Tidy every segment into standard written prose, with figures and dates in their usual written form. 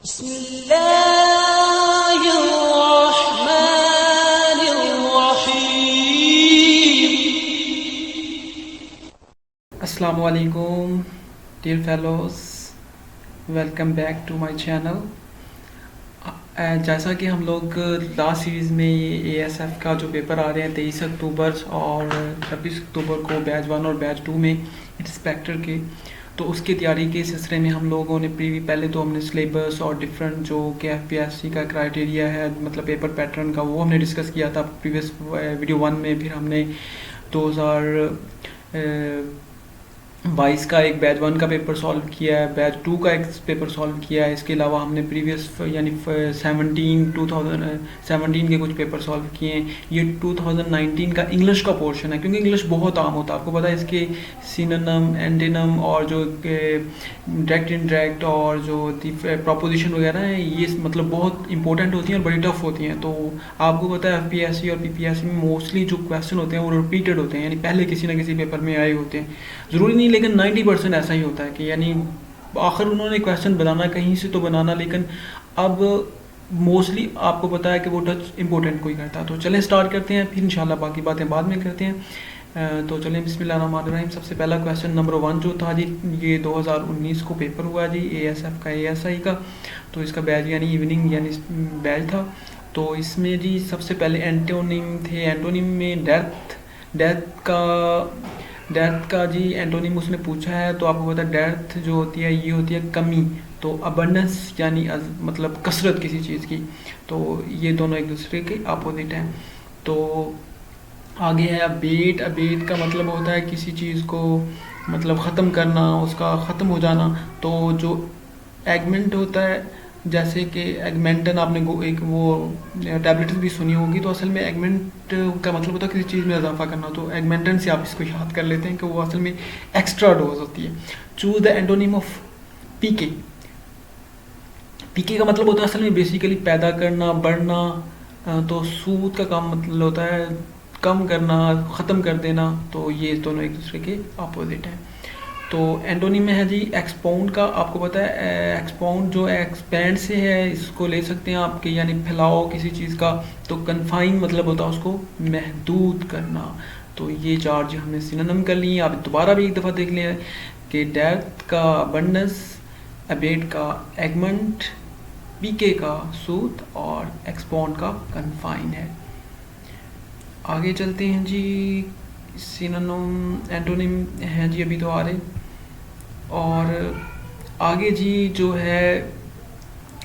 अस्सलाम वालेकुम dear fellows, welcome back to my channel. जैसा कि हम लोग लास्ट सीरीज़ में ये ASF का जो पेपर आ रहे हैं 23 अक्टूबर और 26 अक्टूबर को बैच 1 और बैच 2 में इंस्पेक्टर के, तो उसकी तैयारी के सिलसिले में हम लोगों ने पहले तो हमने सिलेबस और डिफरेंट जो कि FPSC का क्राइटेरिया है, मतलब पेपर पैटर्न का, वो हमने डिस्कस किया था प्रीवियस वीडियो 1 में। फिर हमने 2022 का एक बैच 1 का पेपर सॉल्व किया है, बैच 2 का एक पेपर सॉल्व किया है। इसके अलावा हमने प्रीवियस यानी 2017 के कुछ पेपर सॉल्व किए हैं। ये 2019 का इंग्लिश का पोर्शन है, क्योंकि इंग्लिश बहुत आम होता है, आपको पता है। इसके सिनोनिम, एंटोनिम और जो डायरेक्ट इनडायरेक्ट और जो प्रोपोजिशन वगैरह हैं, ये मतलब बहुत इंपॉर्टेंट होती हैं और बड़ी टफ होती हैं। तो आपको पता है FPSC और PPSC में मोस्टली जो क्वेश्चन होते हैं वो रिपीटेड होते हैं, यानी पहले किसी ना किसी पेपर में आए होते हैं। ज़रूरी नहीं, लेकिन 90% ऐसा ही होता है कि यानी आखिर उन्होंने क्वेश्चन बनाना कहीं से तो बनाना, लेकिन अब मोस्टली आपको पता है कि वो टच इंपॉर्टेंट कोई करता है। तो चलें स्टार्ट करते हैं, फिर इंशाल्लाह बाकी बातें बाद में करते हैं। तो चलें बिस्मिल्लाहिर्रहमानिर्रहीम। सबसे पहला क्वेश्चन नंबर 1 जो था जी, ये 2019 को पेपर हुआ जी ASF का, ASI का। तो इसका बैच यानी इवनिंग यानी बैच था। तो इसमें जी सबसे पहले एंटोनिम थे। एंटोनिम में डेथ का जी एंटोनिम उसने पूछा है। तो आपको पता है डेथ जो होती है ये होती है कमी, तो अबंडेंस यानी मतलब कसरत किसी चीज़ की। तो ये दोनों एक दूसरे के अपोजिट हैं। तो आगे है अबेट। अबेट का मतलब होता है किसी चीज़ को मतलब ख़त्म करना, उसका ख़त्म हो जाना। तो जो एगमेंट होता है, जैसे कि एगमेंटन, आपने एक वो टैबलेट भी सुनी होगी। तो असल में एगमेंट का मतलब होता है किसी चीज़ में इजाफा करना। तो एगमेंटन से आप इसको याद कर लेते हैं कि वो असल में एक्स्ट्रा डोज होती है। चूज द एंटोनिम ऑफ पीके। पीके का मतलब होता है असल में बेसिकली पैदा करना, बढ़ना। तो सूद का काम मतलब होता है कम करना, ख़त्म कर देना। तो ये दोनों एक दूसरे के अपोजिट हैं। तो एंटोनिम में है जी एक्सपाउंड का। आपको पता है एक्सपाउंड जो एक्सपैंड से है, इसको ले सकते हैं आपके, यानी फैलाओ किसी चीज़ का। तो कन्फाइन मतलब होता है उसको महदूद करना। तो ये चार्ज हमने सिनोनिम कर लिए। आप दोबारा भी एक दफ़ा देख लें कि डेथ का अबंडेंस, अबेट का एगमेंट, पीके का सूद और एक्सपाउंड का कन्फाइन है। आगे चलते हैं जी। सिनोनिम एंटोनिम हैं जी अभी तो आ रहे। और आगे जी जो है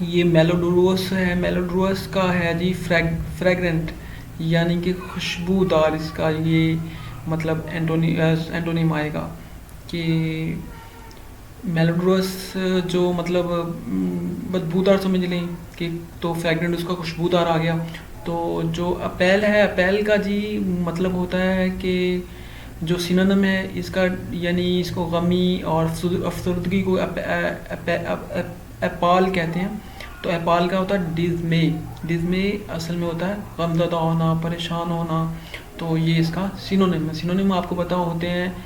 ये मेलोडोरस है। मेलोडोरस का है जी फ्रेगरेंट, यानी कि खुशबूदार। इसका ये मतलब एंटोनिम आएगा कि मेलोडोरस जो मतलब बदबूदार समझ लें कि, तो फ्रेगरेंट उसका खुशबूदार आ गया। तो जो अपेल है, अपेल का जी मतलब होता है कि जो सिनोनिम है इसका, यानी इसको गमी और अफसरदगी को एपाल कहते हैं। तो एपाल का होता है डिज़मे। डिज़मे असल में होता है गमज़दा होना, परेशान होना। तो ये इसका सिनोनिम है। सिनोनिम आपको पता होते हैं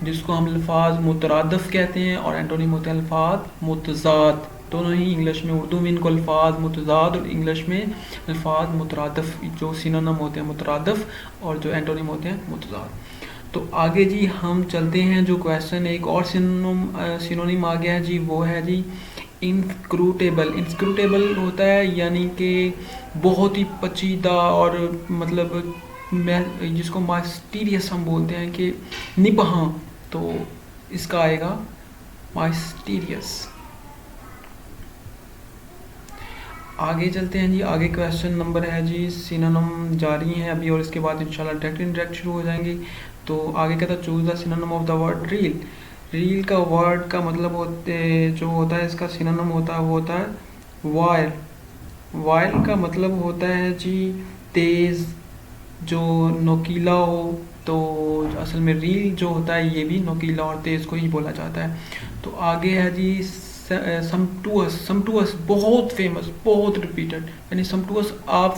जिसको हम अल्फाज मुतरादफ कहते हैं, और एंटोनिम होते हैं अल्फाज मुतज़ाद। दोनों ही इंग्लिश में, उर्दू में इनको अल्फाज मुतज़ाद और इंग्लिश में अल्फाज मुतरादफ, जो सिनोनिम होते हैं मुतरादफ और जो एंटोनिम होते हैं मुतज़ाद। तो आगे जी हम चलते हैं। जो क्वेश्चन एक और सिनोनिम आ गया है जी, वो है जी इंस्क्रूटेबल। इंस्क्रूटेबल होता है यानी कि बहुत ही पचीदा और मतलब जिसको माइस्टीरियस हम बोलते हैं कि निपहा। तो इसका आएगा माइस्टीरियस। आगे चलते हैं जी। आगे क्वेश्चन नंबर है जी, सिनोनिम जारी हैं अभी और इसके बाद इंशाल्लाह डायरेक्ट इनडायरेक्ट शुरू हो जाएंगे। तो आगे कहता है choose the synonym of the word reel. Reel का वर्ड का मतलब जो होता है, इसका सिनोनिम होता है वो होता है वायल। वायल का मतलब होता है जी तेज़, जो नोकीला हो। तो असल में रील जो होता है ये भी नोकीला और तेज़ को ही बोला जाता है। तो आगे है जी समटूअस। समटूअस बहुत फेमस, बहुत रिपीटेड, यानी समटूअस आप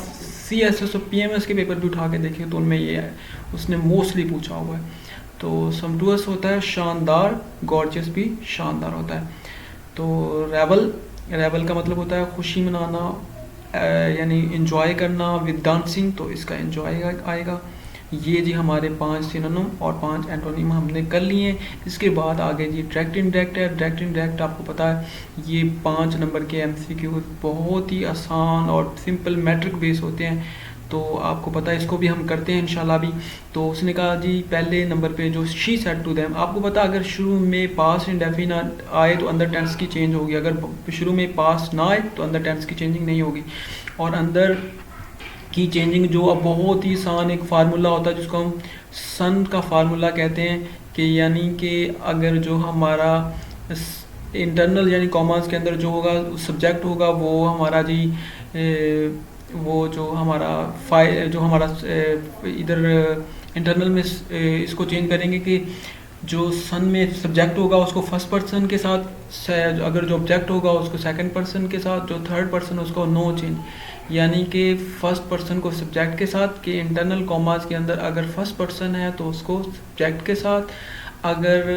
CSS और PMS के पेपर भी उठा के देखें तो उनमें ये है, उसने मोस्टली पूछा हुआ है। तो समटूअस होता है शानदार, गॉर्जियस भी शानदार होता है। तो रेबल रेवल का मतलब होता है खुशी मनाना, यानी इंजॉय करना विद डांसिंग, तो इसका इंजॉय आएगा। ये जी हमारे 5 सिनोनिम और 5 एंटोनिम हमने कर लिए हैं। इसके बाद आगे जी डायरेक्ट इनडायरेक्ट है। डायरेक्ट इनडायरेक्ट आपको पता है ये 5 नंबर के एमसीक्यू बहुत ही आसान और सिंपल मैट्रिक बेस होते हैं, तो आपको पता है इसको भी हम करते हैं इंशाल्लाह भी। तो उसने कहा जी पहले नंबर पे जो शी सेड टू देम, आपको पता अगर शुरू में पास्ट इंडेफिनिट आए तो अंदर टेंस की चेंज होगी, अगर शुरू में पास्ट ना आए तो अंदर टेंस की चेंजिंग नहीं होगी। और अंदर की चेंजिंग जो अब बहुत ही आसान एक फार्मूला होता है जिसको हम सन का फार्मूला कहते हैं, कि यानी कि अगर जो हमारा इंटरनल यानी कॉमर्स के अंदर जो होगा सब्जेक्ट होगा वो हमारा जी वो जो हमारा जो हमारा इधर इंटरनल में इसको चेंज करेंगे कि जो सन में सब्जेक्ट होगा उसको फर्स्ट पर्सन के साथ, अगर जो ऑब्जेक्ट होगा उसको सेकंड पर्सन के साथ, जो थर्ड पर्सन उसको नो चेंज, यानी कि फर्स्ट पर्सन को सब्जेक्ट के साथ, कि इंटरनल कॉमास के अंदर अगर फर्स्ट पर्सन है तो उसको सब्जेक्ट के साथ, अगर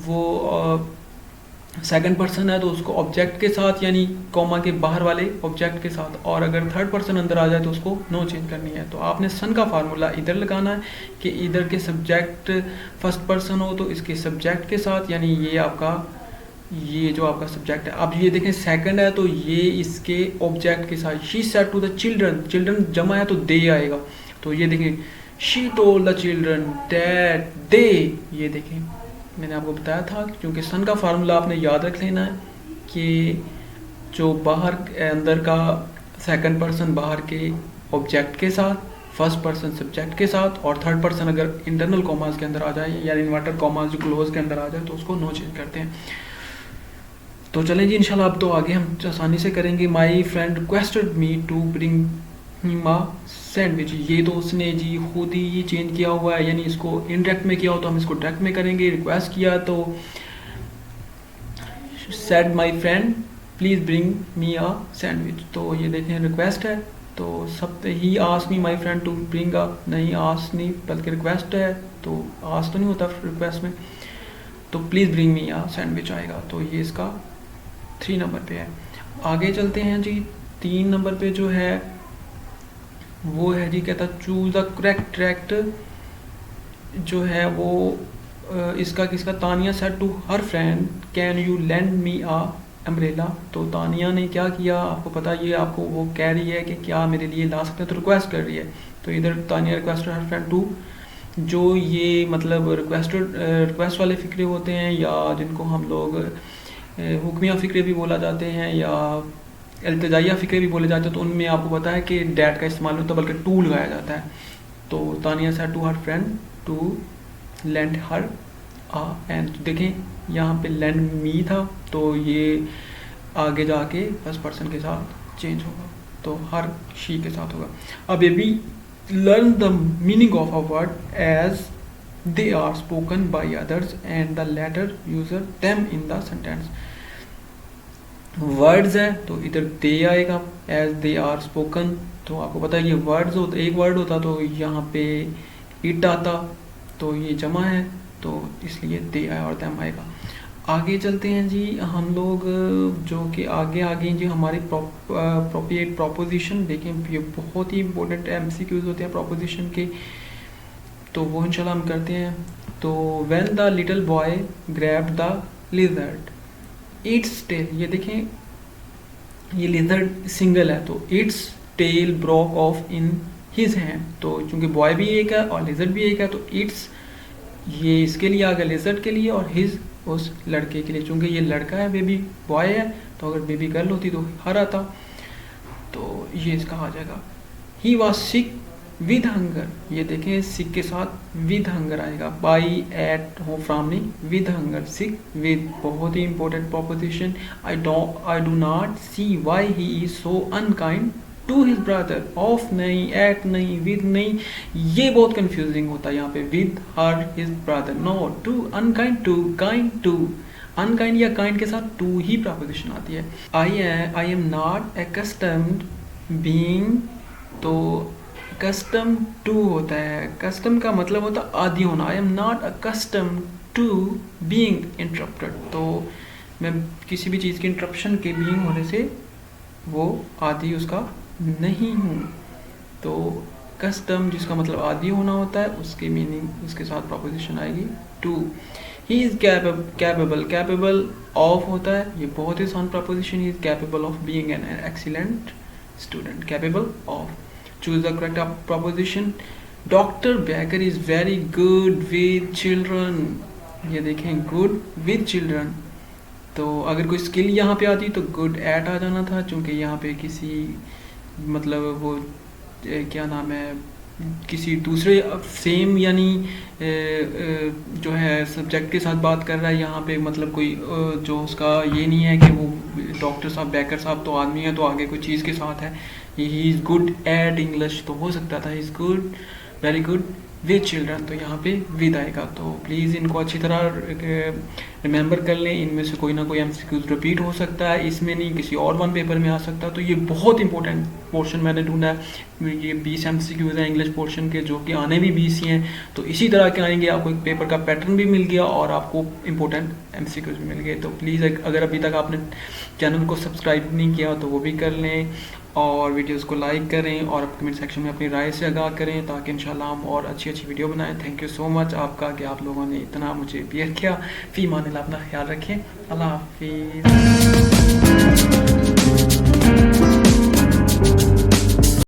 वो सेकंड पर्सन है तो उसको ऑब्जेक्ट के साथ यानी कॉमा के बाहर वाले ऑब्जेक्ट के साथ, और अगर थर्ड पर्सन अंदर आ जाए तो उसको नो चेंज करनी है। तो आपने सन का फार्मूला इधर लगाना है कि इधर के सब्जेक्ट फर्स्ट पर्सन हो तो इसके सब्जेक्ट के साथ, यानी ये जो आपका सब्जेक्ट है। अब ये देखें सेकंड है तो ये इसके ऑब्जेक्ट के साथ, she said to the children, children जमा है तो दे आएगा। तो ये देखें she told the children that they, ये देखें मैंने आपको बताया था क्योंकि सन का फार्मूला आपने याद रख लेना है कि जो बाहर अंदर का सेकंड पर्सन बाहर के ऑब्जेक्ट के साथ, फर्स्ट पर्सन सब्जेक्ट के साथ, और थर्ड पर्सन अगर इंटरनल कॉमास के अंदर आ जाए यानी इन्वर्टेड कॉमास जो क्लोज के अंदर आ जाए तो उसको नो चेंज करते हैं। तो चलें जी इंशाल्लाह अब तो आगे हम आसानी से करेंगे। My friend requested me to bring him a sandwich, ये तो उसने जी खुद ही ये चेंज किया हुआ है, यानी इसको इनडायरेक्ट में किया हो तो हम इसको डायरेक्ट में करेंगे। रिक्वेस्ट किया तो said my friend please bring me a sandwich, तो ये देखें रिक्वेस्ट है तो सब ही ask me my friend to bring a, नहीं आस्क नहीं बल्कि रिक्वेस्ट है तो आस्क तो नहीं होता रिक्वेस्ट में, तो please bring me a sandwich आएगा। तो ये इसका 3 नंबर पे है। आगे चलते हैं जी 3 नंबर पे जो है वो है जी कहता चूज द करेक्ट ट्रैक्ट, जो है वो इसका किसका, Tania said to her friend can you lend me a umbrella, तो तानिया ने क्या किया आपको पता, ये आपको वो कह रही है कि क्या मेरे लिए ला सकते हैं, तो रिक्वेस्ट कर रही है। तो इधर Tania requested her friend to, जो ये मतलब रिक्वेस्ट वाले फ़िक्रे होते हैं या जिनको हम लोग हुक्मिया फ़िक्रे भी बोला जाते हैं या इल्तिजाइया फ़िक्रे भी बोले जाते हैं, तो उनमें आपको पता है कि डैट का इस्तेमाल होता है बल्कि टू लगाया जाता है। तो Tania said to her friend to lend her hand, देखें यहाँ पे लैंड मी था तो ये आगे जाके फर्स्ट पर्सन के साथ चेंज होगा, तो हर शी के साथ होगा। अब ये भी learn the meaning of a word as they are spoken by others and the latter user them in the sentence। Words है तो इधर दे आएगा, एज दे आर स्पोकन, तो आपको पता है ये वर्ड्स होता, एक वर्ड होता तो यहाँ पे इट आता, तो ये जमा है तो इसलिए दे आया और them आएगा। आगे चलते हैं जी हम लोग, जो कि आगे जी हमारी प्रोपिएट प्रोपोजिशन देखें, ये बहुत ही इंपॉर्टेंट MCQs होते हैं प्रोपोजिशन के, तो वो इंशाल्लाह हम करते हैं। तो when the little boy grabbed the lizard its tail, ये देखें ये लिजर्ड सिंगल है तो its tail broke off in his hand, तो चूंकि बॉय भी एक है और लिजर्ड भी एक है तो इट्स ये इसके लिए आ गया लिजर्ड के लिए, और हिज उस लड़के के लिए, चूंकि ये लड़का है बेबी बॉय है तो अगर बेबी गर्ल होती तो हर आता, तो ये इसका आ जाएगा। He was sick with hunger, ये देखें सिक के साथ विद हंगर आएगा, बाई एट हो फ्रॉम नहीं विद हंगर, सिक विद बहुत ही important proposition. I do not see why he is so unkind to his brother, of नहीं एट नहीं विद नहीं, ये बहुत कंफ्यूजिंग होता है यहाँ पे, with her his brother, no to unkind to kind to, unkind या काइंड के साथ टू ही प्रोपोजिशन आती है। I am not accustomed being, तो कस्टम टू होता है, कस्टम का मतलब होता है आदी होना, I am not accustomed to being interrupted, तो मैं किसी भी चीज़ की इंटरप्शन के बीइंग होने से वो आदि उसका नहीं हूँ। तो कस्टम जिसका मतलब आदि होना होता है, उसकी मीनिंग उसके साथ प्रपोजिशन आएगी to. He is capable, capable of होता है, ये बहुत ही आसान preposition. He is capable of being an excellent student, capable of. Choose the correct preposition. Doctor Baker is very good with children, ये देखें गुड विद चिल्ड्रन। तो अगर कोई स्किल यहाँ पे आती तो गुड एट आ जाना था, क्योंकि यहाँ पे किसी मतलब वो क्या नाम है, किसी दूसरे सेम यानी जो है सब्जेक्ट के साथ बात कर रहा है यहाँ पे, मतलब कोई जो उसका ये नहीं है कि वो डॉक्टर साहब बेकर साहब तो आदमी है तो आगे कोई चीज़ के साथ है। He is good at English तो हो सकता था he is good very good with children, तो यहाँ पे विद आएगा। तो प्लीज़ इनको अच्छी तरह रिमेंबर कर लें, इनमें से कोई ना कोई एमसीक्यूज रिपीट हो सकता है, इसमें नहीं किसी और वन पेपर में आ सकता है। तो ये बहुत इंपॉर्टेंट पोर्शन मैंने ढूंढा है, ये 20 एमसीक्यूज हैं इंग्लिश पोर्शन के, जो कि आने भी 20 ही हैं। तो इसी तरह के आएंगे, आपको एक पेपर का पैटर्न भी मिल गया और आपको इंपॉर्टेंट एमसीक्यूज भी मिल गए। तो प्लीज़ अगर अभी तक आपने चैनल को सब्सक्राइब नहीं किया तो वो भी कर लें, और वीडियोस को लाइक करें और कमेंट सेक्शन में अपनी राय से आगाह करें, ताकि इंशाल्लाह हम और अच्छी अच्छी वीडियो बनाएं। थैंक यू सो मच आपका कि आप लोगों ने इतना मुझे प्यार किया। फी मान अपना ख्याल रखें। अल्लाह हाफिज़।